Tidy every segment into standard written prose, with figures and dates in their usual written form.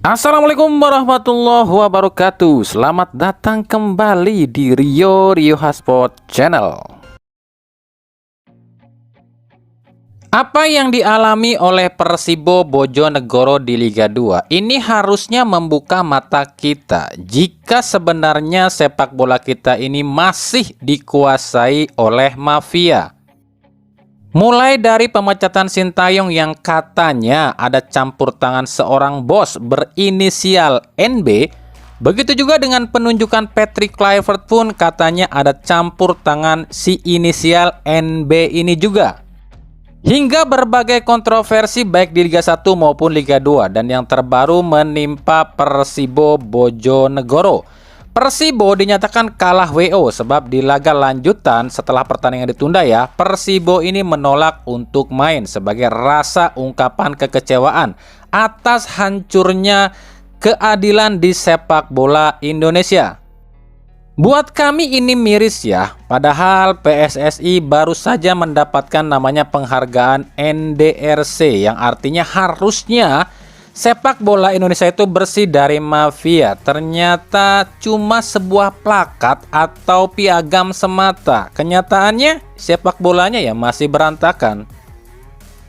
Assalamualaikum warahmatullahi wabarakatuh. Selamat datang kembali di Rio Hotspot Channel. Apa yang dialami oleh Persibo Bojonegoro di Liga 2 ini harusnya membuka mata kita jika sebenarnya sepak bola kita ini masih dikuasai oleh mafia. Mulai dari pemecatan Sintayong yang katanya ada campur tangan seorang bos berinisial NB, begitu juga dengan penunjukan Patrick Kluivert pun katanya ada campur tangan si inisial NB ini juga. Hingga berbagai kontroversi baik di Liga 1 maupun Liga 2 dan yang terbaru menimpa Persibo Bojonegoro. Persibo dinyatakan kalah WO sebab di laga lanjutan setelah pertandingan ditunda ya, Persibo ini menolak untuk main sebagai rasa ungkapan kekecewaan atas hancurnya keadilan di sepak bola Indonesia. Buat kami ini miris ya, padahal PSSI baru saja mendapatkan namanya penghargaan NDRC yang artinya harusnya sepak bola Indonesia itu bersih dari mafia. Ternyata cuma sebuah plakat atau piagam semata. Kenyataannya sepak bolanya ya masih berantakan.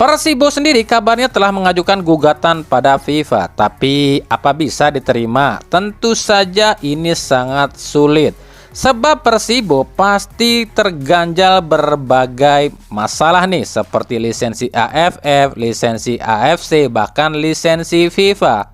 Persibo sendiri kabarnya telah mengajukan gugatan pada FIFA. Tapi apa bisa diterima? Tentu saja ini sangat sulit. Sebab Persibo pasti terganjal berbagai masalah nih, seperti lisensi AFF, lisensi AFC, bahkan lisensi FIFA.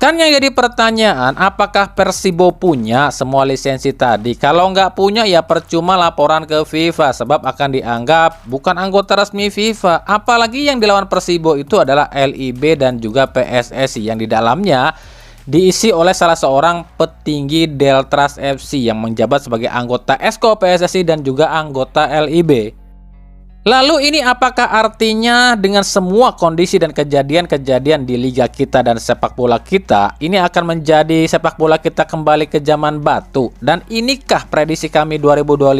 Kan yang jadi pertanyaan, apakah Persibo punya semua lisensi tadi? Kalau nggak punya ya percuma laporan ke FIFA, sebab akan dianggap bukan anggota resmi FIFA. Apalagi yang dilawan Persibo itu adalah LIB dan juga PSSI yang di dalamnya diisi oleh salah seorang petinggi Deltras FC yang menjabat sebagai anggota Esko PSSI dan juga anggota LIB. Lalu ini apakah artinya dengan semua kondisi dan kejadian-kejadian di liga kita dan sepak bola kita, ini akan menjadi sepak bola kita kembali ke zaman batu? Dan inikah prediksi kami 2025?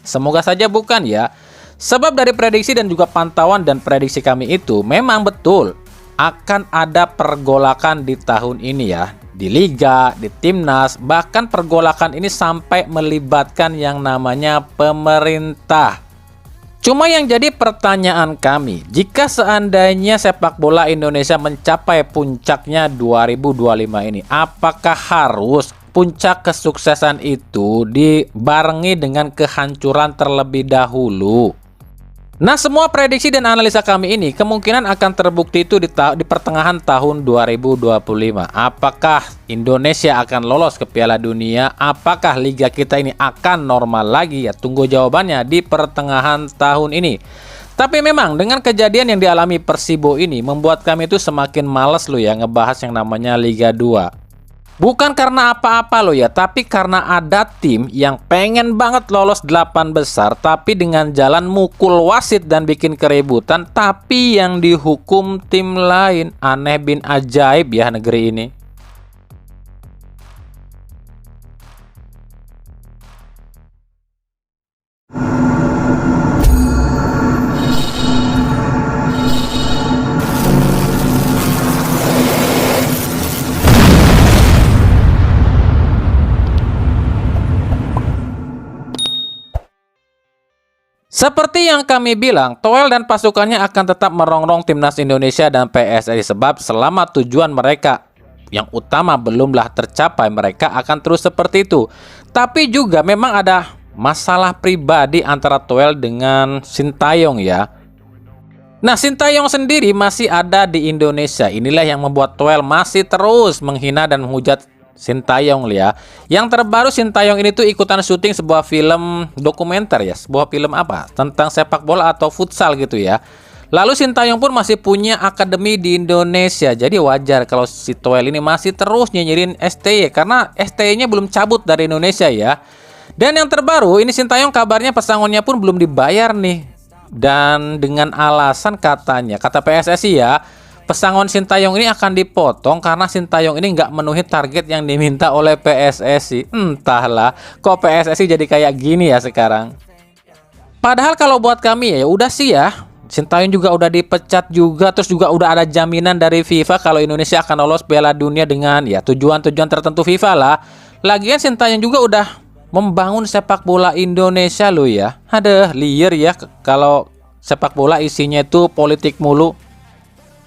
Semoga saja bukan ya. Sebab dari prediksi dan juga pantauan dan prediksi kami itu memang betul akan ada pergolakan di tahun ini ya, di liga, di timnas, bahkan pergolakan ini sampai melibatkan yang namanya pemerintah. Cuma yang jadi pertanyaan kami, jika seandainya sepak bola Indonesia mencapai puncaknya 2025 ini, apakah harus puncak kesuksesan itu dibarengi dengan kehancuran terlebih dahulu? Nah, semua prediksi dan analisa kami ini kemungkinan akan terbukti itu di pertengahan tahun 2025. Apakah Indonesia akan lolos ke Piala Dunia? Apakah liga kita ini akan normal lagi? Ya, tunggu jawabannya di pertengahan tahun ini. Tapi memang dengan kejadian yang dialami Persibo ini membuat kami itu semakin males loh ya ngebahas yang namanya Liga 2. Bukan karena apa-apa loh ya, tapi karena ada tim yang pengen banget lolos 8 besar tapi dengan jalan mukul wasit dan bikin keributan, tapi yang dihukum tim lain. Aneh bin ajaib ya negeri ini. Seperti yang kami bilang, Toel dan pasukannya akan tetap merongrong timnas Indonesia dan PSSI sebab selama tujuan mereka yang utama belumlah tercapai, mereka akan terus seperti itu. Tapi juga memang ada masalah pribadi antara Toel dengan Sintayong ya. Nah, Sintayong sendiri masih ada di Indonesia. Inilah yang membuat Toel masih terus menghina dan menghujat Sintayong ya. Yang terbaru Sintayong ini tuh ikutan syuting sebuah film dokumenter ya, sebuah film apa? Tentang sepak bola atau futsal gitu ya. Lalu Sintayong pun masih punya akademi di Indonesia. Jadi wajar kalau si Toel ini masih terus nyinyirin STY karena STY-nya belum cabut dari Indonesia ya. Dan yang terbaru ini Sintayong kabarnya pesangonnya pun belum dibayar nih. Dan dengan alasan katanya, kata PSSI ya, pesangon Sintayong ini akan dipotong karena Sintayong ini nggak memenuhi target yang diminta oleh PSSI. Entahlah, kok PSSI jadi kayak gini ya sekarang. Padahal kalau buat kami ya udah sih ya, Sintayong juga udah dipecat juga, terus juga udah ada jaminan dari FIFA kalau Indonesia akan lolos Piala Dunia dengan ya tujuan-tujuan tertentu FIFA lah. Lagian Sintayong juga udah membangun sepak bola Indonesia loh ya. Ada liar ya kalau sepak bola isinya itu politik mulu.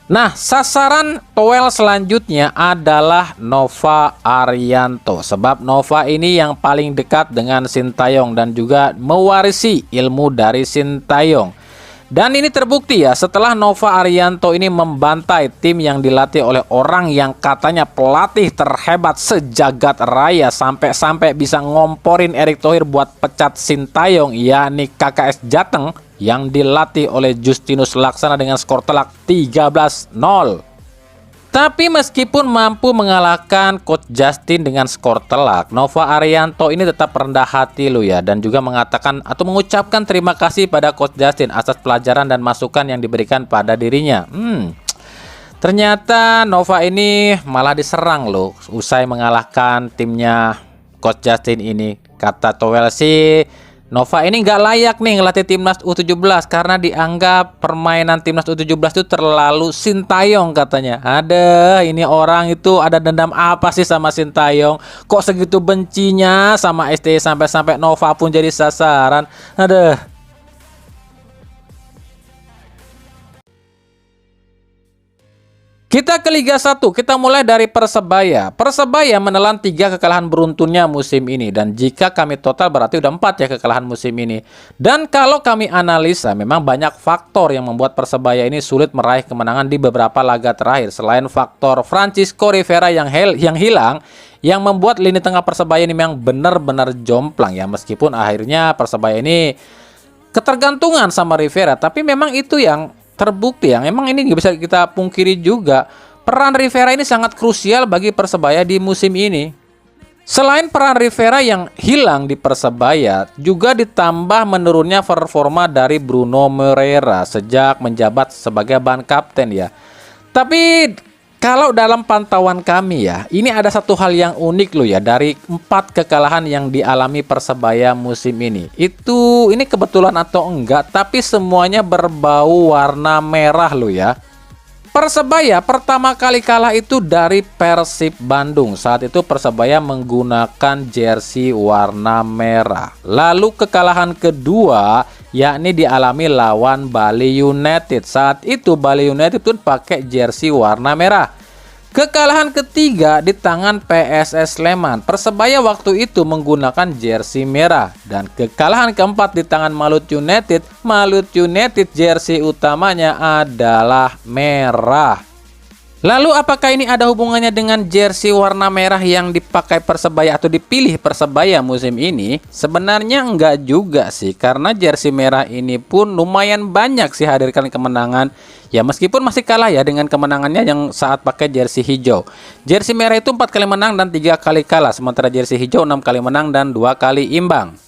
Nah, sasaran Toel selanjutnya adalah Nova Arianto. Sebab Nova ini yang paling dekat dengan Sintayong dan juga mewarisi ilmu dari Sintayong. Dan ini terbukti ya setelah Nova Arianto ini membantai tim yang dilatih oleh orang yang katanya pelatih terhebat sejagat raya, sampai-sampai bisa ngomporin Erick Thohir buat pecat Sintayong, yakni KKS Jateng yang dilatih oleh Justinus Laksana dengan skor telak 13-0. Tapi meskipun mampu mengalahkan Coach Justin dengan skor telak, Nova Arianto ini tetap rendah hati loh ya, dan juga mengatakan atau mengucapkan terima kasih pada Coach Justin atas pelajaran dan masukan yang diberikan pada dirinya. Ternyata Nova ini malah diserang loh usai mengalahkan timnya Coach Justin ini. Kata Toel sih, Nova ini nggak layak nih ngelatih timnas U17 karena dianggap permainan timnas U17 itu terlalu Sintayong katanya. Ada, ini orang itu ada dendam apa sih sama Sintayong? Kok segitu bencinya sama STY sampai-sampai Nova pun jadi sasaran? Ada. Kita ke Liga 1, kita mulai dari Persebaya. Persebaya menelan 3 kekalahan beruntunnya musim ini. Dan jika kami total berarti udah 4 ya kekalahan musim ini. Dan kalau kami analisa, memang banyak faktor yang membuat Persebaya ini sulit meraih kemenangan di beberapa laga terakhir. Selain faktor Francisco Rivera yang hilang, yang membuat lini tengah Persebaya ini memang benar-benar jomplang ya. Meskipun akhirnya Persebaya ini ketergantungan sama Rivera, tapi memang itu yang terbukti yang emang ini nggak bisa kita pungkiri juga. Peran Rivera ini sangat krusial bagi Persebaya di musim ini. Selain peran Rivera yang hilang di Persebaya, juga ditambah menurunnya performa dari Bruno Moreira sejak menjabat sebagai ban kapten ya. Tapi kalau dalam pantauan kami ya, ini ada satu hal yang unik loh ya dari 4 kekalahan yang dialami Persebaya musim ini. Ini kebetulan atau enggak, tapi semuanya berbau warna merah loh ya. Persebaya pertama kali kalah itu dari Persib Bandung. Saat itu Persebaya menggunakan jersey warna merah. Lalu kekalahan kedua yakni dialami lawan Bali United. Saat itu Bali United pun pakai jersey warna merah. Kekalahan ketiga di tangan PSS Sleman. Persebaya waktu itu menggunakan jersey merah. Dan kekalahan keempat di tangan Malut United. Malut United jersey utamanya adalah merah. Lalu apakah ini ada hubungannya dengan jersey warna merah yang dipakai Persebaya atau dipilih Persebaya musim ini? Sebenarnya enggak juga sih, karena jersey merah ini pun lumayan banyak sih hadirkan kemenangan. Ya meskipun masih kalah ya dengan kemenangannya yang saat pakai jersey hijau. Jersey merah itu 4 kali menang dan 3 kali kalah, sementara jersey hijau 6 kali menang dan 2 kali imbang.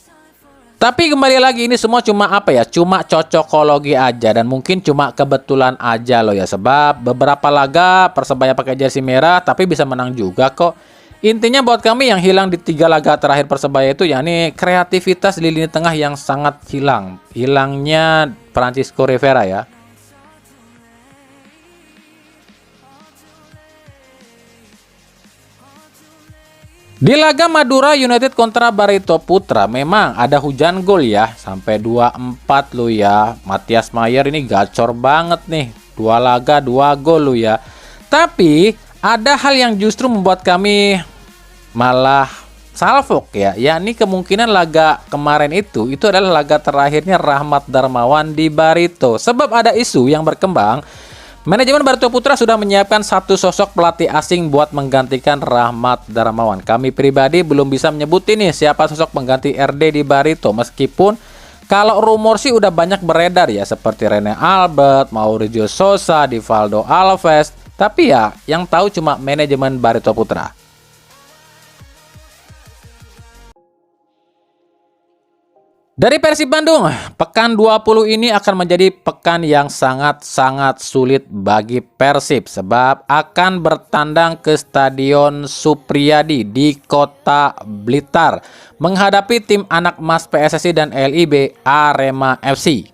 Tapi kembali lagi ini semua cuma apa ya? Cuma cocokologi aja dan mungkin cuma kebetulan aja loh ya. Sebab beberapa laga Persebaya pakai jersey merah tapi bisa menang juga kok. Intinya buat kami yang hilang di 3 laga terakhir Persebaya itu yakni kreativitas di lini tengah yang sangat hilang. Hilangnya Francisco Rivera ya. Di laga Madura United kontra Barito Putra memang ada hujan gol ya, sampai 2-4 lo ya. Matias Mayer ini gacor banget nih, 2 laga 2 gol lo ya. Tapi ada hal yang justru membuat kami malah salfok ya, yakni kemungkinan laga kemarin itu adalah laga terakhirnya Rahmat Darmawan di Barito. Sebab ada isu yang berkembang, manajemen Barito Putra sudah menyiapkan satu sosok pelatih asing buat menggantikan Rahmat Darmawan. Kami pribadi belum bisa menyebut ini siapa sosok pengganti RD di Barito. Meskipun kalau rumor sih udah banyak beredar ya, seperti Rene Albert, Mauricio Sosa, Divaldo Alves. Tapi ya yang tahu cuma manajemen Barito Putra. Dari Persib Bandung, pekan 20 ini akan menjadi pekan yang sangat-sangat sulit bagi Persib sebab akan bertandang ke Stadion Supriyadi di Kota Blitar menghadapi tim anak emas PSSI dan LIB Arema FC.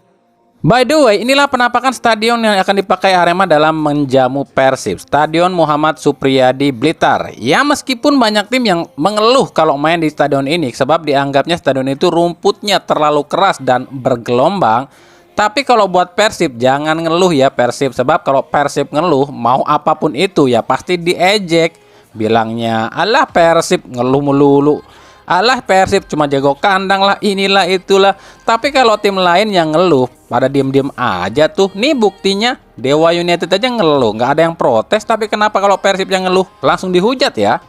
By the way, inilah penampakan stadion yang akan dipakai Arema dalam menjamu Persib, Stadion Muhammad Supriyadi Blitar. Ya, meskipun banyak tim yang mengeluh kalau main di stadion ini sebab dianggapnya stadion itu rumputnya terlalu keras dan bergelombang. Tapi kalau buat Persib jangan ngeluh ya Persib, sebab kalau Persib ngeluh mau apapun itu ya pasti diejek. Bilangnya, "Alah Persib ngeluh melulu. Alah Persib cuma jago kandang lah, inilah itulah." Tapi kalau tim lain yang ngeluh pada diem-diem aja tuh. Nih buktinya Dewa United aja ngeluh, nggak ada yang protes. Tapi kenapa kalau Persib yang ngeluh langsung dihujat ya?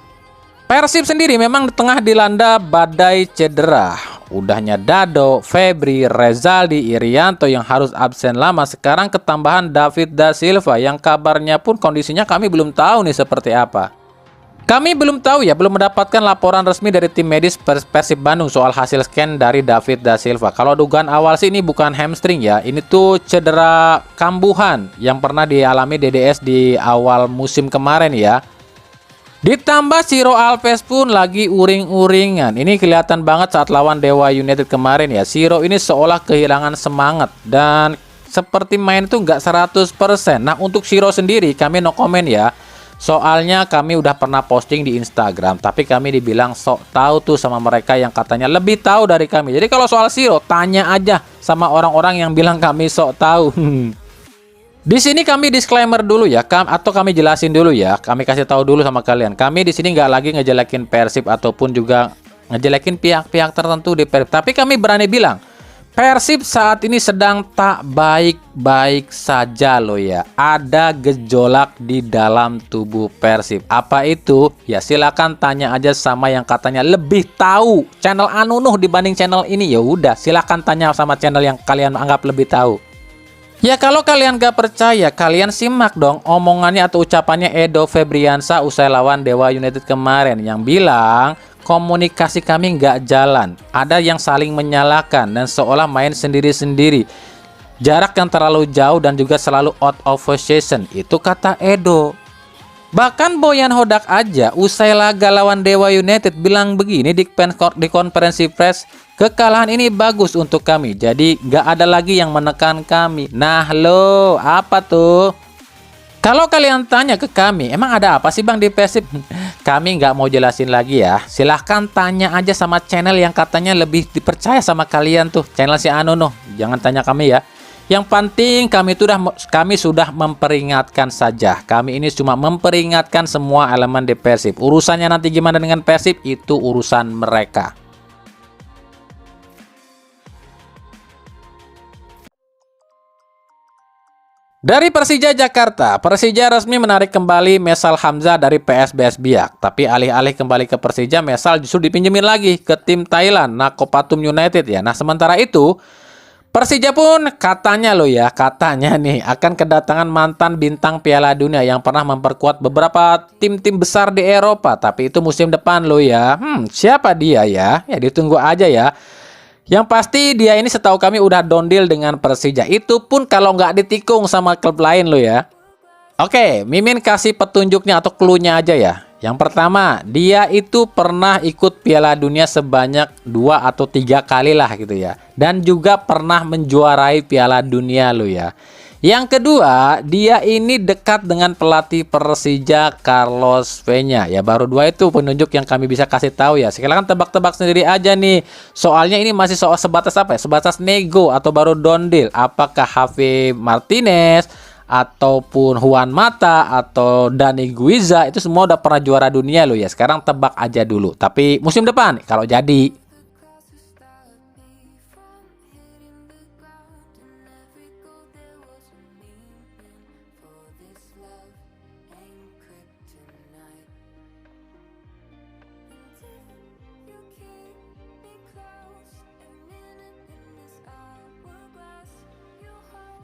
Persib sendiri memang di tengah dilanda badai cedera. Udahnya Dado, Febri, Rezaldi, Irianto yang harus absen lama. Sekarang ketambahan David da Silva yang kabarnya pun kondisinya kami belum tahu nih seperti apa. Kami belum tahu ya, belum mendapatkan laporan resmi dari tim medis Persib Bandung soal hasil scan dari David da Silva. Kalau dugaan awal sih ini bukan hamstring ya, ini tuh cedera kambuhan yang pernah dialami DDS di awal musim kemarin ya. Ditambah Ciro Alves pun lagi uring-uringan. Ini kelihatan banget saat lawan Dewa United kemarin ya. Ciro ini seolah kehilangan semangat dan seperti main itu nggak 100%. Nah untuk Ciro sendiri kami no comment ya. Soalnya kami udah pernah posting di Instagram, tapi kami dibilang sok tahu tuh sama mereka yang katanya lebih tahu dari kami. Jadi kalau soal Ciro, tanya aja sama orang-orang yang bilang kami sok tahu. Di sini kami disclaimer dulu ya, atau kami jelasin dulu ya. Kami kasih tahu dulu sama kalian. Kami di sini nggak lagi ngejelekin Persib ataupun juga ngejelekin pihak-pihak tertentu di Persib. Tapi kami berani bilang, Persib saat ini sedang tak baik-baik saja loh ya. Ada gejolak di dalam tubuh Persib. Apa itu? Ya silakan tanya aja sama yang katanya lebih tahu channel Anunuh dibanding channel ini. Ya udah, silakan tanya sama channel yang kalian anggap lebih tahu. Ya kalau kalian gak percaya, kalian simak dong omongannya atau ucapannya Edo Febriansa usai lawan Dewa United kemarin yang bilang komunikasi kami nggak jalan, ada yang saling menyalahkan dan seolah main sendiri-sendiri, jarak yang terlalu jauh dan juga selalu out of position. Itu kata Edo. Bahkan Boyan Hodak aja usai laga lawan Dewa United bilang begini di konferensi pers, kekalahan ini bagus untuk kami, jadi nggak ada lagi yang menekan kami. Nah lo apa tuh? Kalau kalian tanya ke kami, emang ada apa sih Bang di Persib? Kami nggak mau jelasin lagi ya. Silahkan tanya aja sama channel yang katanya lebih dipercaya sama kalian tuh. Channel si Anunuh. Jangan tanya kami ya. Yang penting kami sudah memperingatkan saja. Kami ini cuma memperingatkan semua elemen di Persib. Urusannya nanti gimana dengan Persib itu urusan mereka. Dari Persija Jakarta, Persija resmi menarik kembali Mesal Hamzah dari PSBS Biak. Tapi alih-alih kembali ke Persija, Mesal justru dipinjemin lagi ke tim Thailand, Nakopatum United ya. Nah sementara itu, Persija pun katanya loh ya, katanya nih akan kedatangan mantan bintang Piala Dunia yang pernah memperkuat beberapa tim-tim besar di Eropa. Tapi itu musim depan loh ya. Siapa dia ya? Ya ditunggu aja ya. Yang pasti dia ini setahu kami udah dondil dengan Persija. Itu pun kalau nggak ditikung sama klub lain lo ya. Oke, Mimin kasih petunjuknya atau clue-nya aja ya. Yang pertama, dia itu pernah ikut Piala Dunia sebanyak 2 atau 3 kali lah gitu ya. Dan juga pernah menjuarai Piala Dunia lo ya. Yang kedua, dia ini dekat dengan pelatih Persija Carlos Peña. Ya baru 2 itu penunjuk yang kami bisa kasih tahu ya. Sekarang tebak-tebak sendiri aja nih. Soalnya ini masih soal sebatas apa ya? Sebatas nego atau baru dondil. Apakah Javi Martinez ataupun Juan Mata atau Dani Guiza itu semua udah pernah juara dunia lo ya. Sekarang tebak aja dulu. Tapi musim depan kalau jadi.